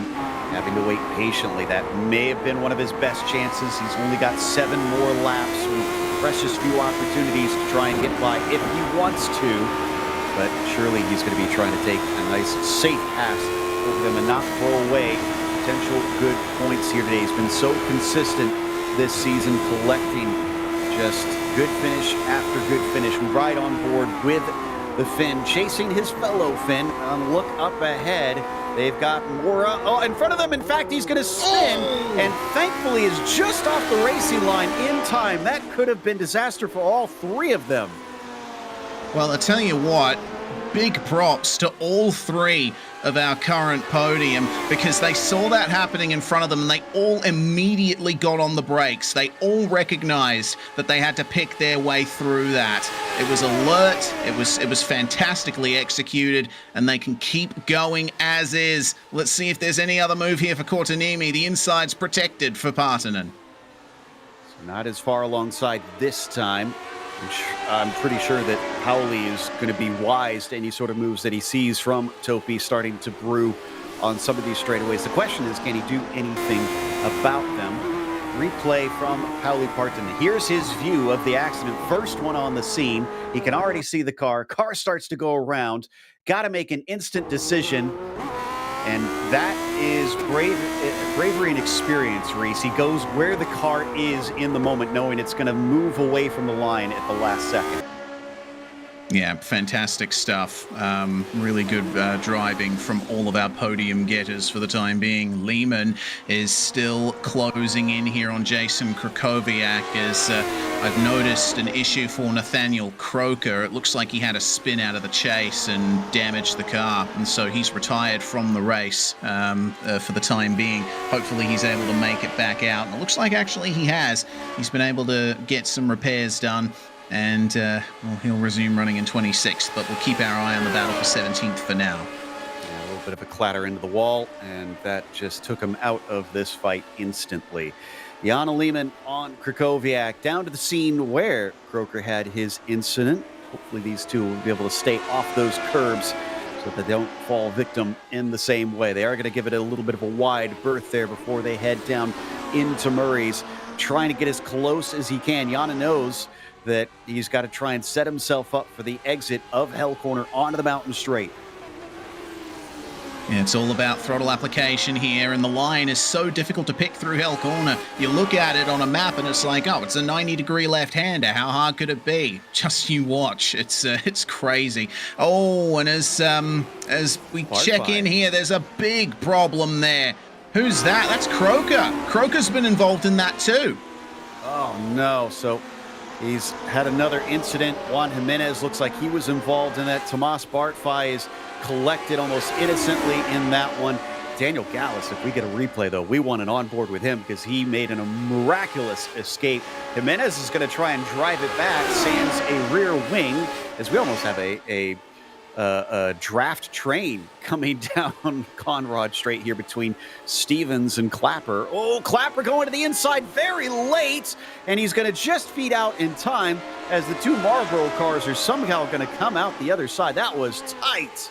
having to wait patiently. That may have been one of his best chances. He's only got 7 more laps with precious few opportunities to try and get by if he wants to. but surely he's going to be trying to take a nice safe pass over them and not throw away potential good points here today. He's been so consistent this season, collecting just good finish after good finish. We ride on board with the Finn, chasing his fellow Finn. Look up ahead. They've got Mora. Oh, in front of them. In fact, he's going to spin, and thankfully is just off the racing line in time. That could have been disaster for all three of them. Well, I tell you what, big props to all three of our current podium, because they saw that happening in front of them and they all immediately got on the brakes. They all recognized that they had to pick their way through that. It was alert, it was fantastically executed, and they can keep going as is. Let's see if there's any other move here for Kortanimi. The inside's protected for Partanen. So not as far alongside this time. I'm pretty sure that Pauli is going to be wise to any sort of moves that he sees from Topi starting to brew on some of these straightaways. The question is, can he do anything about them? Replay from Pauli Partanen. Here's his view of the accident. First one on the scene. He can already see the car. Car starts to go around. Got to make an instant decision. And that is bravery and experience, Reese. He goes where the car is in the moment, knowing it's going to move away from the line at the last second. Yeah, fantastic stuff. Really good driving from all of our podium getters for the time being. Lehman is still closing in here on Jason Krakowiak, as I've noticed an issue for Nathaniel Croker. It looks like he had a spin out of the chase and damaged the car, and so he's retired from the race for the time being. Hopefully he's able to make it back out, and it looks like actually he has. He's been able to get some repairs done, and well, he'll resume running in 26th, but we'll keep our eye on the battle for 17th for now. Yeah, a little bit of a clatter into the wall, and that just took him out of this fight instantly. Jana Lehman on Krakowiak, down to the scene where Croker had his incident. Hopefully these two will be able to stay off those curbs so that they don't fall victim in the same way. They are going to give it a little bit of a wide berth there before they head down into Murray's, trying to get as close as he can. Jana knows that he's got to try and set himself up for the exit of Hell Corner onto the mountain straight. Yeah, it's all about throttle application here, and the line is so difficult to pick through Hell Corner. You look at it on a map and it's like, oh, it's a 90-degree left-hander. How hard could it be? Just you watch. It's crazy. Oh, and as we check in here, there's a big problem there. Who's that? That's Croker. Croker's been involved in that too. Oh, no. So he's had another incident. Juan Jimenez looks like he was involved in that. Tomas Bartfai is collected almost innocently in that one. Daniel Gallus, if we get a replay, though, we want an onboard with him because he made a miraculous escape. Jimenez is going to try and drive it back, sands a rear wing, as we almost have a draft train coming down Conrad straight here between Stevens and Clapper. Oh, Clapper going to the inside very late, and he's going to just feed out in time as the two Marlboro cars are somehow going to come out the other side. That was tight.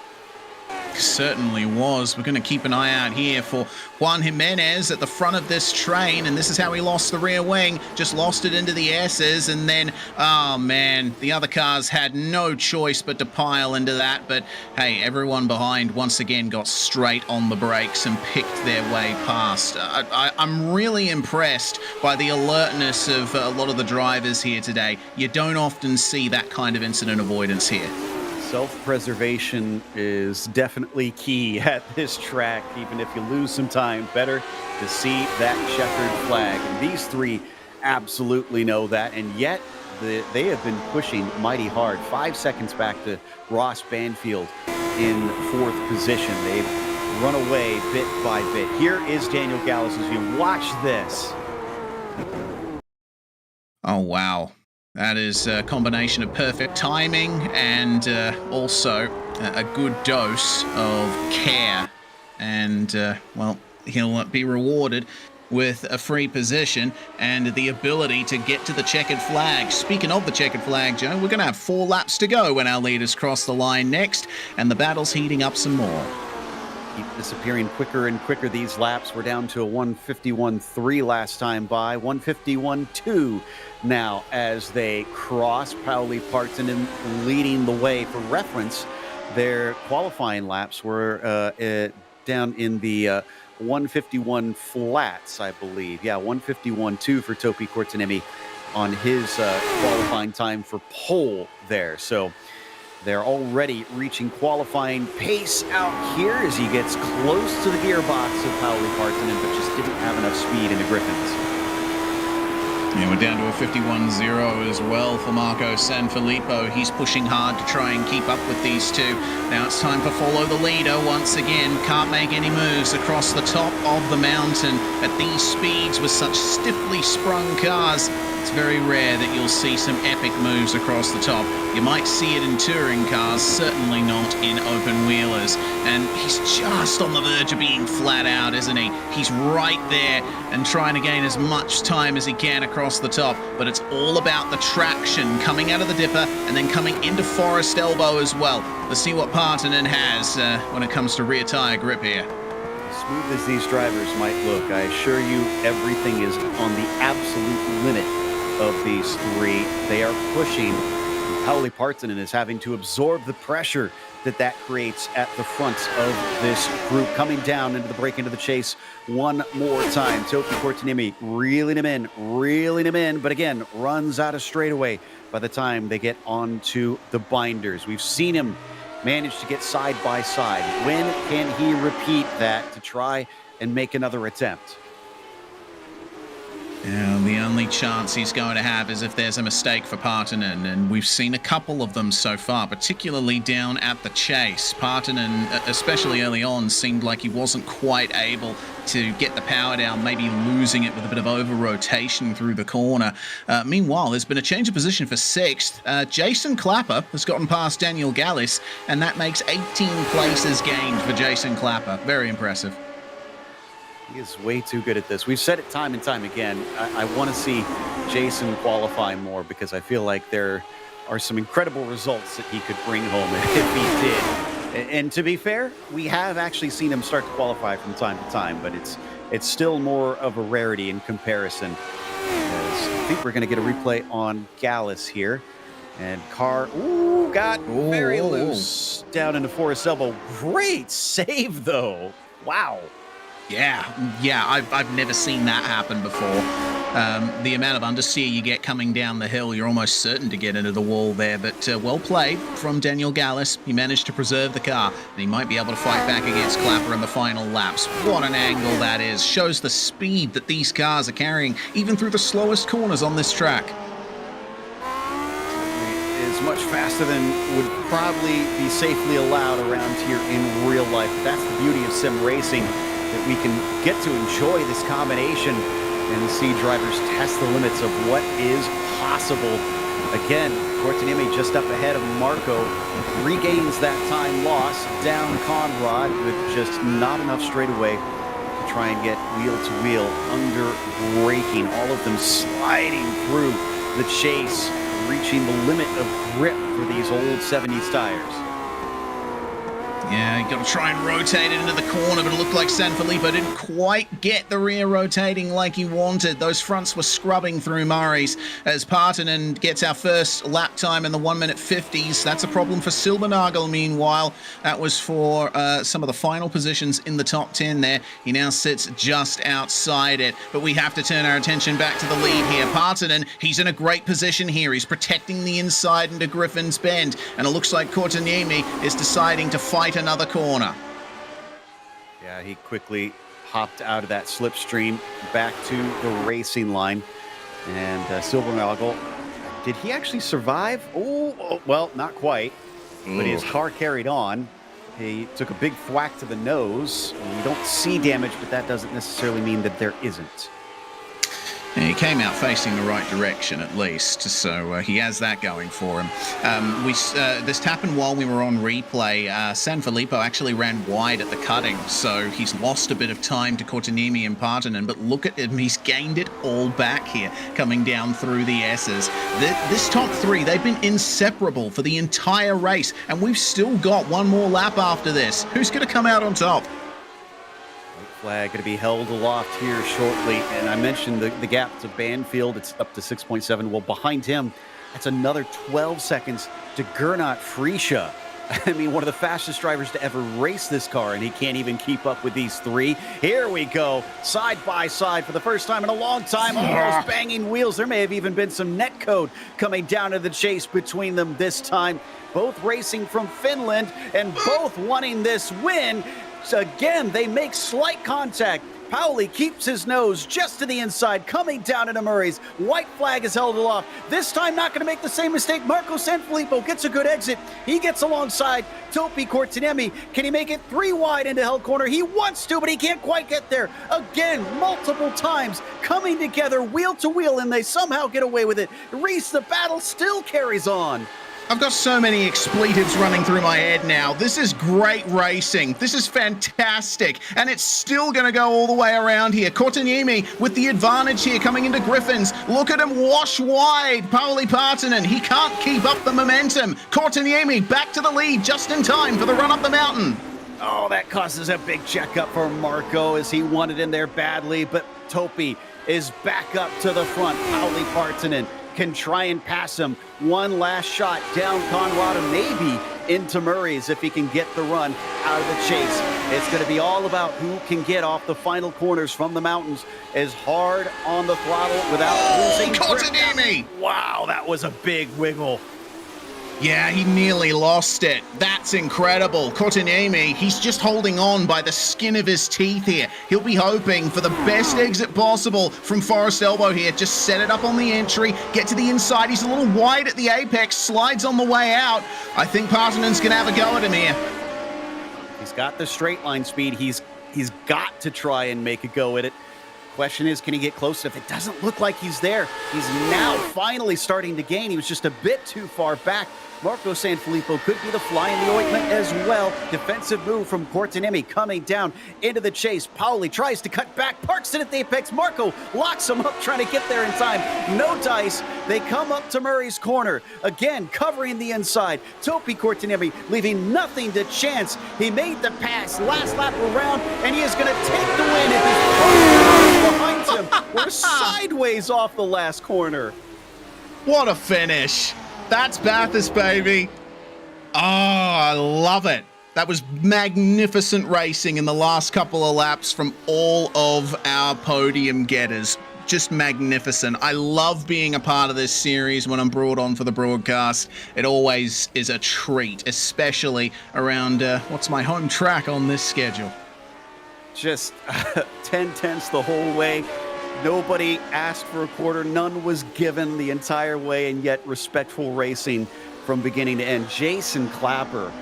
Certainly was. We're going to keep an eye out here for Juan Jimenez at the front of this train, and this is how he lost the rear wing. Just lost it into the S's, and then, oh man, the other cars had no choice but to pile into that. But hey, everyone behind once again got straight on the brakes and picked their way past. I'm really impressed by the alertness of a lot of the drivers here today. You don't often see that kind of incident avoidance here. Self-preservation is definitely key at this track. Even if you lose some time, better to see that checkered flag. And these three absolutely know that, and yet they have been pushing mighty hard. 5 seconds back to Ross Banfield in fourth position. They've run away bit by bit. Here is Daniel Gallus as you watch this. Oh, wow. That is a combination of perfect timing and also a good dose of care. And, well, he'll be rewarded with a free position and the ability to get to the checkered flag. Speaking of the checkered flag, Joe, we're going to have 4 laps to go when our leaders cross the line next, and the battle's heating up some more. Keep disappearing quicker and quicker these laps. We're down to a 151.3 last time by, 151.2 now as they cross. Pauli Partanen leading the way. For reference, their qualifying laps were down in the 151 flats, I believe. Yeah, 151.2 for Topi Kortaniemi on his qualifying time for pole there. So they're already reaching qualifying pace out here as he gets close to the gearbox of Pauli Partanen, but just didn't have enough speed in the Griffins. Yeah, we're down to a 51.0 as well for Marco Sanfilippo. He's pushing hard to try and keep up with these two. Now it's time for follow the leader once again. Can't make any moves across the top of the mountain at these speeds with such stiffly sprung cars. It's very rare that you'll see some epic moves across the top. You might see it in touring cars, certainly not in open wheelers. And he's just on the verge of being flat out, isn't he? He's right there and trying to gain as much time as he can across the top. But it's all about the traction coming out of the dipper and then coming into Forest Elbow as well. Let's see what Partanen has when it comes to rear tyre grip here. Smooth as these drivers might look, I assure you everything is on the absolute limit of these three. They are pushing. Pauli Partanen is having to absorb the pressure that creates at the front of this group. Coming down into the break into the chase one more time. Topi Kortaniemi reeling him in, but again, runs out of straightaway by the time they get onto the binders. We've seen him manage to get side by side. When can he repeat that to try and make another attempt? Yeah, the only chance he's going to have is if there's a mistake for Partanen, and we've seen a couple of them so far, particularly down at the chase. Partanen, especially early on, seemed like he wasn't quite able to get the power down, maybe losing it with a bit of over-rotation through the corner. Meanwhile, there's been a change of position for sixth. Jason Clapper has gotten past Daniel Gallis, and that makes 18 places gained for Jason Clapper. Very impressive. He is way too good at this. We've said it time and time again. I want to see Jason qualify more because I feel like there are some incredible results that he could bring home if he did. And to be fair, we have actually seen him start to qualify from time to time, but it's still more of a rarity in comparison. I think we're going to get a replay on Gallus here. And car, got very loose down into Forest Elbow. Great save, though. Wow. Yeah, I've never seen that happen before. The amount of understeer you get coming down the hill, you're almost certain to get into the wall there. But well played from Daniel Gallis. He managed to preserve the car, and he might be able to fight back against Clapper in the final laps. What an angle that is. Shows the speed that these cars are carrying, even through the slowest corners on this track. Is much faster than would probably be safely allowed around here in real life. But that's the beauty of sim racing, that we can get to enjoy this combination and see drivers test the limits of what is possible. Again, Kortaniemi just up ahead of Marco, regains that time loss down Conrad with just not enough straightaway to try and get wheel to wheel under braking. All of them sliding through the chase, reaching the limit of grip for these old 70s tires. Yeah, you got to try and rotate it into the corner, but it looked like Sanfilippo didn't quite get the rear rotating like he wanted. Those fronts were scrubbing through Murray's as Partanen gets our first lap time in the 1:50s. That's a problem for Silbernagel, meanwhile. That was for some of the final positions in the top 10 there. He now sits just outside it, but we have to turn our attention back to the lead here. Partanen, he's in a great position here. He's protecting the inside into Griffin's Bend, and it looks like Kortaniemi is deciding to fight another corner. Yeah, he quickly hopped out of that slipstream back to the racing line. And Silbernagel, did he actually survive? Oh, well, not quite. But his car carried on. He took a big thwack to the nose. We don't see damage, but that doesn't necessarily mean that there isn't. He came out facing the right direction, at least, so he has that going for him. This happened while we were on replay. Sanfilippo actually ran wide at the cutting, so he's lost a bit of time to Kortaniemi and Partanen, but look at him, he's gained it all back here, coming down through the S's. This top three, they've been inseparable for the entire race, and we've still got one more lap after this. Who's going to come out on top? Flag going to be held aloft here shortly. And I mentioned the gap to Banfield. It's up to 6.7. Well, behind him, that's another 12 seconds to Gernot Friesche. I mean, one of the fastest drivers to ever race this car, and he can't even keep up with these three. Here we go, side by side for the first time in a long time, almost banging wheels. There may have even been some net code coming down to the chase between them this time. Both racing from Finland and both wanting this win. So again, they make slight contact. Pauli keeps his nose just to the inside, coming down into Murray's. White flag is held aloft. This time not going to make the same mistake. Marco Sanfilippo gets a good exit. He gets alongside Topi Kortaniemi. Can he make it 3 wide into hell corner? He wants to, but he can't quite get there. Again, multiple times coming together wheel to wheel, and they somehow get away with it. Reese, the battle still carries on. I've got so many expletives running through my head now. This is great racing. This is fantastic. And it's still going to go all the way around here. Kortaniemi with the advantage here coming into Griffins. Look at him wash wide. Pauli Partanen, he can't keep up the momentum. Kortaniemi back to the lead just in time for the run up the mountain. Oh, that causes a big checkup for Marco as he wanted in there badly. But Topi is back up to the front. Pauli Partanen can try and pass him. One last shot down Conrad, maybe into Murray's if he can get the run out of the chase. It's going to be all about who can get off the final corners from the mountains as hard on the throttle without losing grip. Wow, that was a big wiggle. Yeah, he nearly lost it. That's incredible. Kortaniemi, he's just holding on by the skin of his teeth here. He'll be hoping for the best exit possible from Forest Elbow here. Just set it up on the entry, get to the inside. He's a little wide at the apex, slides on the way out. I think Partanen's going to have a go at him here. He's got the straight line speed. He's got to try and make a go at it. Question is, can he get close? If it doesn't look like he's there, he's now finally starting to gain. He was just a bit too far back. Marco Sanfilippo could be the fly in the ointment as well. Defensive move from Kortaniemi coming down into the chase. Pauli tries to cut back, parks it at the apex. Marco locks him up, trying to get there in time. No dice. They come up to Murray's corner. Again, covering the inside. Topi Kortaniemi leaving nothing to chance. He made the pass last lap around, and he is going to take the win if his behind him. We're sideways off the last corner. What a finish. That's Bathurst, baby. Oh, I love it. That was magnificent racing in the last couple of laps from all of our podium getters. Just magnificent. I love being a part of this series when I'm brought on for the broadcast. It always is a treat, especially around what's my home track on this schedule. Just 10/10 the whole way. Nobody asked for a quarter. None was given the entire way, and yet respectful racing from beginning to end. Jason Clapper,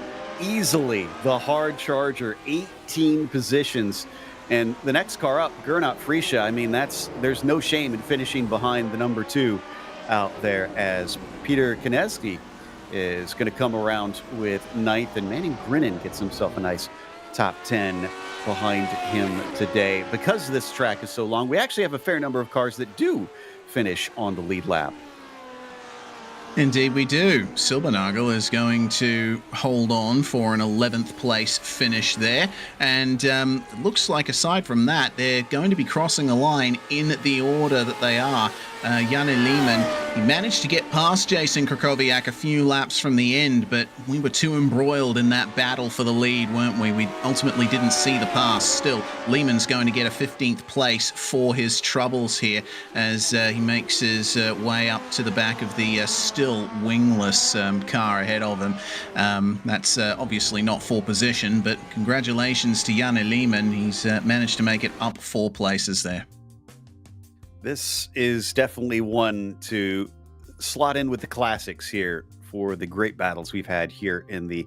easily the hard charger, 18 positions. And the next car up, Gernot Frisha, I mean, there's no shame in finishing behind the number 2 out there, as Peter Konieczny is going to come around with 9th, and Manning Grinnan gets himself a nice top 10 behind him today. Because this track is so long, we actually have a fair number of cars that do finish on the lead lap. Indeed we do. Silbernagel is going to hold on for an 11th place finish there. And it looks like aside from that, they're going to be crossing the line in the order that they are. Janne Lehmann, he managed to get past Jason Krakowiak a few laps from the end, but we were too embroiled in that battle for the lead, weren't we? We ultimately didn't see the pass. Still, Lehmann's going to get a 15th place for his troubles here as he makes his way up to the back of the still wingless car ahead of him. That's obviously not for position, but congratulations to Janne Lehmann. He's managed to make it up 4 places there. This is definitely one to slot in with the classics here for the great battles we've had here in the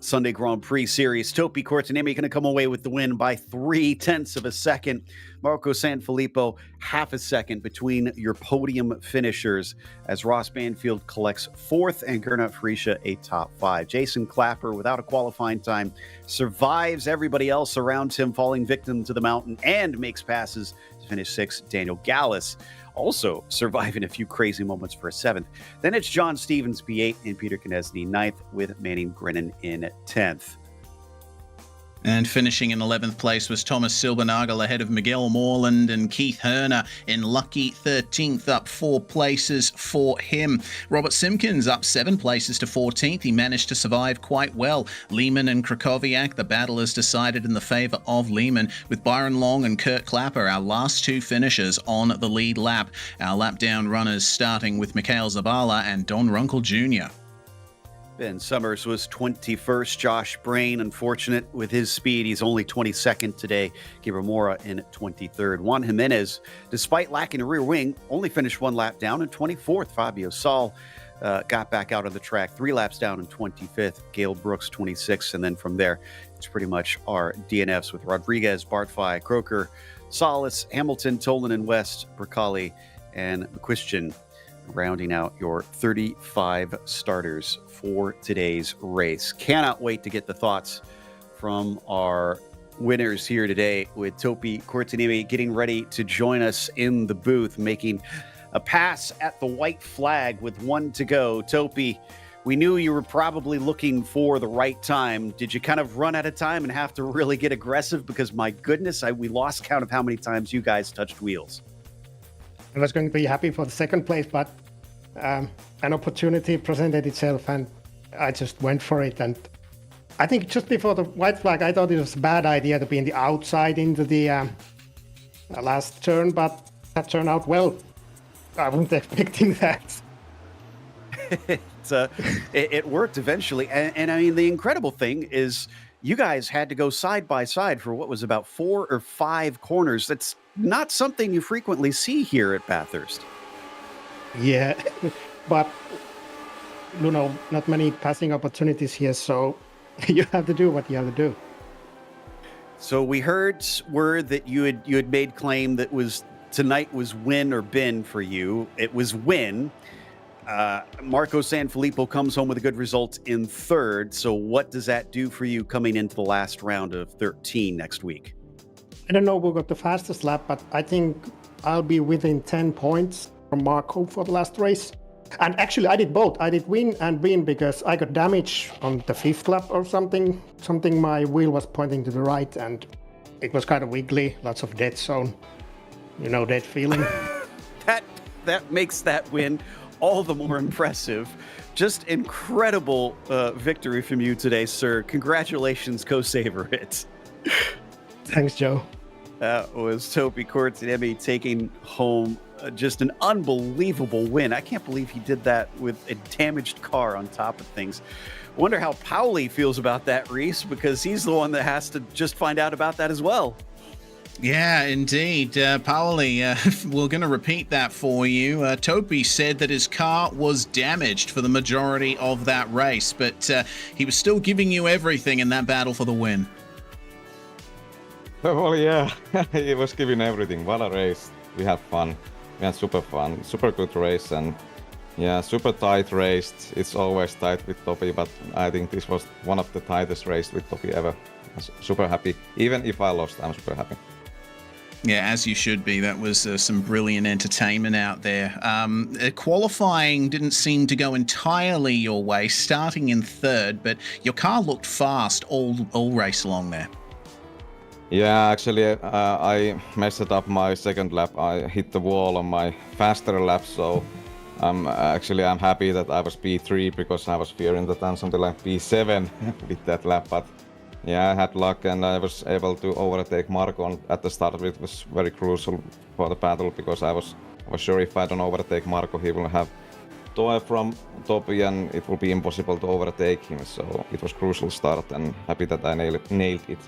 Sunday Grand Prix series. Topi Kortaniemi going to come away with the win by 0.3 of a second. Marco Sanfilippo, half a second between your podium finishers as Ross Banfield collects 4th and Gernot Frisha a top 5. Jason Clapper, without a qualifying time, survives everybody else around him, falling victim to the mountain, and makes passes to finish 6th. Daniel Gallus also surviving a few crazy moments for a 7th. Then it's John Stevens, P8, and Peter Konieczny 9th, with Manning Grinnan in 10th. And finishing in 11th place was Thomas Silbernagel ahead of Miguel Morland and Keith Herner in lucky 13th, up 4 places for him. Robert Simkins up 7 places to 14th. He managed to survive quite well. Lehman and Krakowiak, the battle is decided in the favour of Lehman, with Byron Long and Kurt Clapper, our last 2 finishers, on the lead lap. Our lap down runners starting with Mikhail Zabala and Don Runkle Jr. Ben Summers was 21st. Josh Brain, unfortunate with his speed. He's only 22nd today. Mora in 23rd. Juan Jimenez, despite lacking a rear wing, only finished 1 lap down in 24th. Fabio Saul got back out of the track 3 laps down in 25th. Gail Brooks, 26th. And then from there, it's pretty much our DNFs with Rodriguez, Bartfai, Croker, Solis, Hamilton, Tolan and West, Bracali, and Christian, rounding out your 35 starters for today's race. Cannot wait to get the thoughts from our winners here today, with Topi Kortaniemi getting ready to join us in the booth, making a pass at the white flag with 1 to go. Topi, we knew you were probably looking for the right time. Did you kind of run out of time and have to really get aggressive? Because my goodness, we lost count of how many times you guys touched wheels. I was going to be happy for the second place, but an opportunity presented itself and I just went for it. And I think just before the white flag, I thought it was a bad idea to be in the outside into the last turn, but that turned out well. I wasn't expecting that. It worked eventually. And I mean, the incredible thing is you guys had to go side by side for what was about 4 or 5 corners. That's not something you frequently see here at Bathurst. Yeah, but, not many passing opportunities here, so you have to do what you have to do. So we heard word that you had made claim that tonight was win or bin for you. It was win. Marco Sanfilippo comes home with a good result in 3rd. So what does that do for you coming into the last round of 13 next week? I don't know who got the fastest lap, but I think I'll be within 10 points from Marco for the last race. And actually, I did both. I did win and win because I got damage on the 5th lap or something. My wheel was pointing to the right and it was kind of wiggly, lots of dead zone. Dead feeling. That makes that win all the more impressive. Just incredible victory from you today, sir. Congratulations, co-saver it. Thanks, Joe. That was Topi Kortaniemi taking home just an unbelievable win. I can't believe he did that with a damaged car on top of things. Wonder how Pauli feels about that, Reese, because he's the one that has to just find out about that as well. Yeah, indeed. Pauli, we're going to repeat that for you. Topi said that his car was damaged for the majority of that race, but he was still giving you everything in that battle for the win. Well, yeah, he was giving everything. What a race. We had fun. We had super fun. Super good race, and yeah, super tight race. It's always tight with Topi, but I think this was one of the tightest races with Topi ever. I was super happy. Even if I lost, I'm super happy. Yeah, as you should be. That was some brilliant entertainment out there. Qualifying didn't seem to go entirely your way, starting in 3rd, but your car looked fast all race long there. Yeah, actually, I messed up my 2nd lap. I hit the wall on my faster lap, so I'm happy that I was P3 because I was fearing that I'm something like P7 with that lap. But yeah, I had luck and I was able to overtake Marco at the start. It was very crucial for the battle because I was sure if I don't overtake Marco, he will have toe from Topi and it will be impossible to overtake him. So it was crucial start and happy that I nailed it.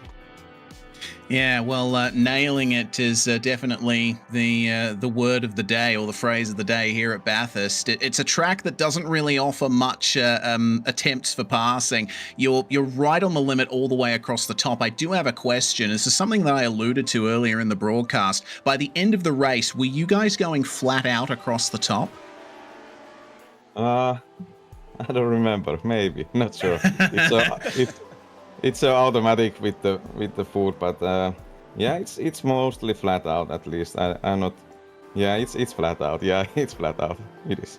Yeah, well, nailing it is definitely the word of the day or the phrase of the day here at Bathurst. It's a track that doesn't really offer much attempts for passing. You're right on the limit all the way across the top. I do have a question. This is something that I alluded to earlier in the broadcast. By the end of the race, were you guys going flat out across the top? I don't remember. Maybe, not sure. It's automatic with the foot, but yeah, it's mostly flat out at least. I'm not. Yeah, it's flat out. Yeah, it's flat out. It is.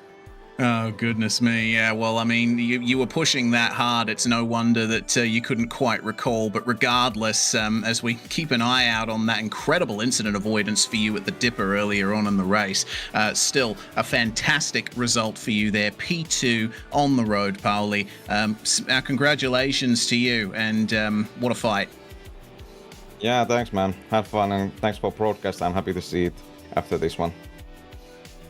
Oh, goodness me. Yeah, well, I mean, you were pushing that hard. It's no wonder that you couldn't quite recall. But regardless, as we keep an eye out on that incredible incident avoidance for you at the Dipper earlier on in the race, still a fantastic result for you there. P2 on the road, Pauli. Our congratulations to you, and what a fight. Yeah, thanks, man. Have fun, and thanks for broadcast. I'm happy to see it after this one.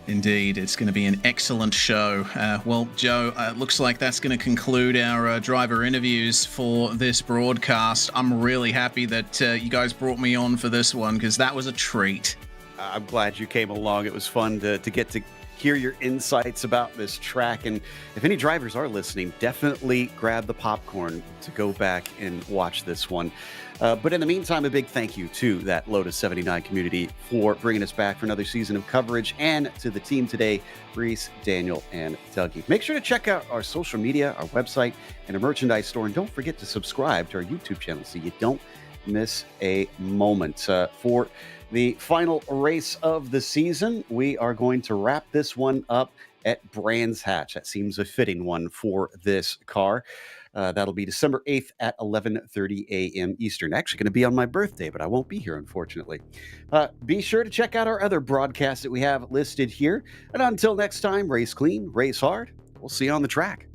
Indeed, it's going to be an excellent show. Well, Joe, it looks like that's going to conclude our driver interviews for this broadcast. I'm really happy that you guys brought me on for this one, because that was a treat. I'm glad you came along. It was fun to get to hear your insights about this track. And if any drivers are listening, definitely grab the popcorn to go back and watch this one. But in the meantime, a big thank you to that Lotus 79 community for bringing us back for another season of coverage, and to the team today, Reese, Daniel, and Dougie. Make sure to check out our social media, our website, and our merchandise store. And don't forget to subscribe to our YouTube channel so you don't miss a moment. For the final race of the season, we are going to wrap this one up at Brands Hatch. That seems a fitting one for this car. That'll be December 8th at 11:30 a.m. Eastern. Actually going to be on my birthday, but I won't be here, unfortunately. Be sure to check out our other broadcasts that we have listed here. And until next time, race clean, race hard. We'll see you on the track.